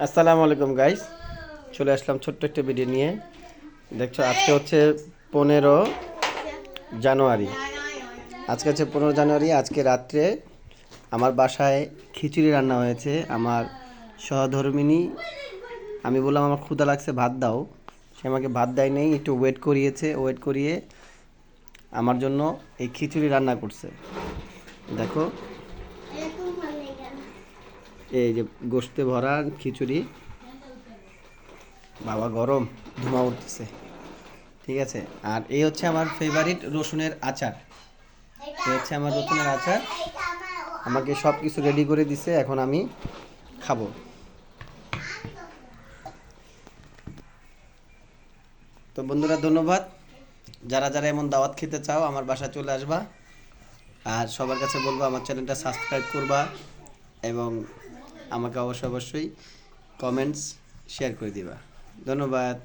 আসসালামু আলাইকুম গাইস, চলে আসলাম ছোট্ট একটা ভিডিও নিয়ে। দেখছো আজকে হচ্ছে 15 জানুয়ারি। আজকে রাত্রে আমার বাসায় খিচুড়ি রান্না হয়েছে। আমার সহধর্মিনী, আমি বললাম আমার ক্ষুধা লাগছে ভাত দাও, সে আমাকে ভাত দেয় নেই, একটু ওয়েট করিয়ে আমার জন্য এই খিচুড়ি রান্না করছে। দেখো, এই যে গোশতে ভরা খিচুড়ি, বাবা গরম, ধোঁয়া উঠতেছে। ঠিক আছে, আর এই হচ্ছে আমার ফেভারিট রসুনের আচার। আমাকে সব কিছু রেডি করে দিছে, এখন আমি খাবো। তো বন্ধুরা, ধন্যবাদ। যারা যারা এমন দাওয়াত খেতে চাও আমার বাসায় চলে আসবা। আর সবার কাছে বলবো আমার চ্যানেলটা সাবস্ক্রাইব করবা এবং আমাকে অবশ্যই কমেন্টস শেয়ার করে দিবা। ধন্যবাদ।